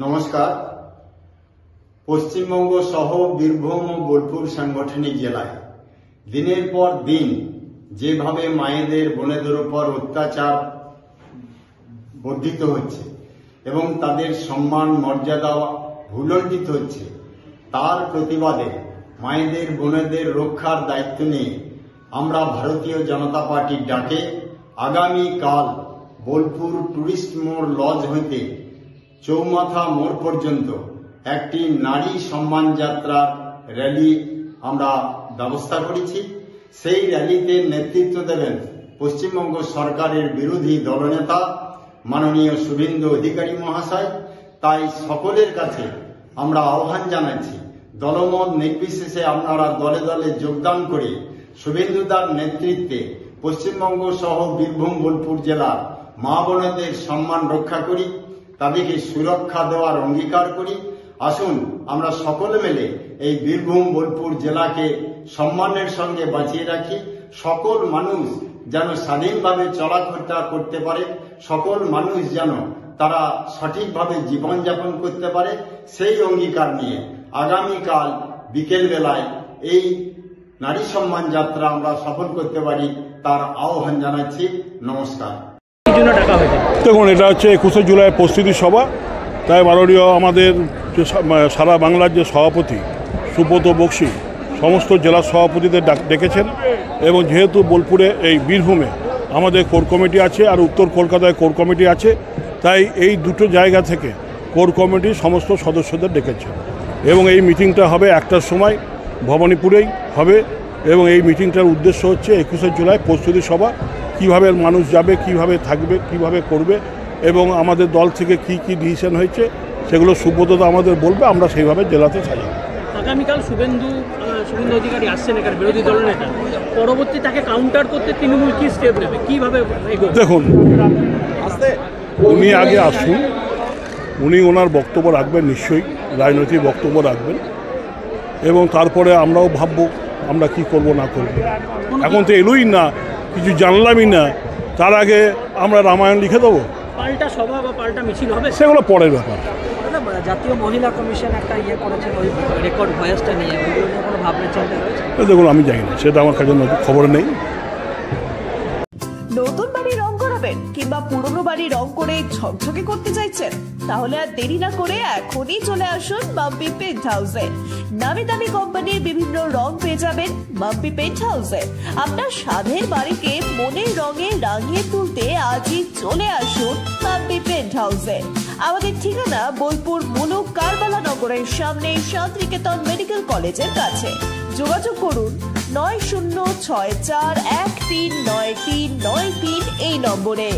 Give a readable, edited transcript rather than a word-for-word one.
নমস্কার। পশ্চিমবঙ্গ সহ বীরভূম ও বোলপুর সাংগঠনিক জেলায় দিনের পর দিন যেভাবে মায়েদের বোনেদের উপর অত্যাচার বর্ধিত হচ্ছে এবং তাদের সম্মান মর্যাদা ভুলণ্ঠিত হচ্ছে, তার প্রতিবাদে মায়েদের বোনেদের রক্ষার দায়িত্ব নিয়ে আমরা ভারতীয় জনতা পার্টির ডাকে আগামীকাল বোলপুর টুরিস্ট মোড় লজ হইতে চৌমাথা মোড় পর্যন্ত একটি নারী সম্মান যাত্রার র্যালি আমরা ব্যবস্থা করেছি। সেই র্যালিতে নেতৃত্ব দেবেন পশ্চিমবঙ্গ সরকারের বিরোধী দলনেতা মাননীয় শুভেন্দু অধিকারী মহাশয়। তাই সকলের কাছে আমরা আহ্বান জানাচ্ছি, দলমত নির্বিশেষে আপনারা দলে দলে যোগদান করে শুভেন্দুদার নেতৃত্বে পশ্চিমবঙ্গ সহ বীরভূম বোলপুর জেলার মা বোনেদের সম্মান রক্ষা করি, তাদেরকে সুরক্ষা দেওয়ার অঙ্গীকার করি। আসুন আমরা সকলে মিলে এই বীরভূম বোলপুর জেলাকে সম্মানের সঙ্গে বাঁচিয়ে রাখি। সকল মানুষ যেন স্বাধীনভাবে চলাফেরা করতে পারে, সকল মানুষ যেন তারা সঠিকভাবে জীবনযাপন করতে পারে, সেই অঙ্গীকার নিয়ে আগামীকাল বিকেল বেলায় এই নারী সম্মান যাত্রা আমরা সফল করতে পারি তার আহ্বান জানাচ্ছি। নমস্কার। দেখুন, এটা হচ্ছে 21শে জুলাই প্রস্তুতি সভা। তাই মাননীয় আমাদের যে সারা বাংলার যে সভাপতি সুব্রত বক্সী সমস্ত জেলা সভাপতিদের ডেকেছেন, এবং যেহেতু বোলপুরে এই বীরভূমে আমাদের কোর কমিটি আছে আর উত্তর কলকাতায় কোর কমিটি আছে, তাই এই দুটো জায়গা থেকে কোর কমিটির সমস্ত সদস্যদের ডেকেছে এবং এই মিটিংটা হবে 1টার সময় ভবানীপুরেই হবে। এবং এই মিটিংটার উদ্দেশ্য হচ্ছে 21শে জুলাই প্রস্তুতি সভা, কিভাবে মানুষ যাবে, কিভাবে থাকবে, কিভাবে করবে, এবং আমাদের দল থেকে কি কি ডিসিশন হয়েছে সেগুলো সুব্রতদা আমাদের বলবে, আমরা সেইভাবে জেলাতে সাজাবো। আগামীকাল শুভেন্দু অধিকারী আসছেন এখানে বিরোধী দলনেতা, পরবর্তী তাকে কাউন্টার করতে তৃণমূল কি স্টেপ নেবে, কিভাবে? দেখুন, উনি আগে আসুন, উনি ওনার বক্তব্য রাখবেন, নিশ্চয়ই রাজনৈতিক বক্তব্য রাখবেন, এবং তারপরে আমরাও ভাববো আমরা কি করব না করব। এখন তো এলোই না, কিছু জানলামই না, তার আগে আমরা রামায়ণ লিখে দেবো? পাল্টা সভা বা পাল্টা মিছিল হবে, সেগুলো পরের ব্যাপার। জাতীয় মহিলা কমিশন একটা করেছে ওই রেকর্ড ভয়েসটা নিয়ে, কোনো ভাবনা চিন্তা রয়েছে? দেখুন, আমি জানি না, সেটা আমার কাছে খবর নেই। নতুন বাড়ি রং করাবেন কিংবা পুরনো বাড়ি রং করে ঝকঝকে করতে চাইছেন? তাহলে আর দেরি না করে এখনই চলে আসুন মাম্পি পেন্ট হাউসে। নামি দামি কোম্পানির বিভিন্ন রং পেয়ে যাবেন মাম্পি পেন্ট হাউসে। আপনার স্বাদের বাড়িকে মনের রঙে রাঙিয়ে তুলতে আজই চলে আসুন মাম্পি পেন্ট হাউসে। আমাদের ঠিকানা বোলপুর মুলুক কারবালা নগরের সামনে শান্তিনিকেতন মেডিকেল কলেজের কাছে। যোগাযোগ করুন 9064139393 এই নম্বরে।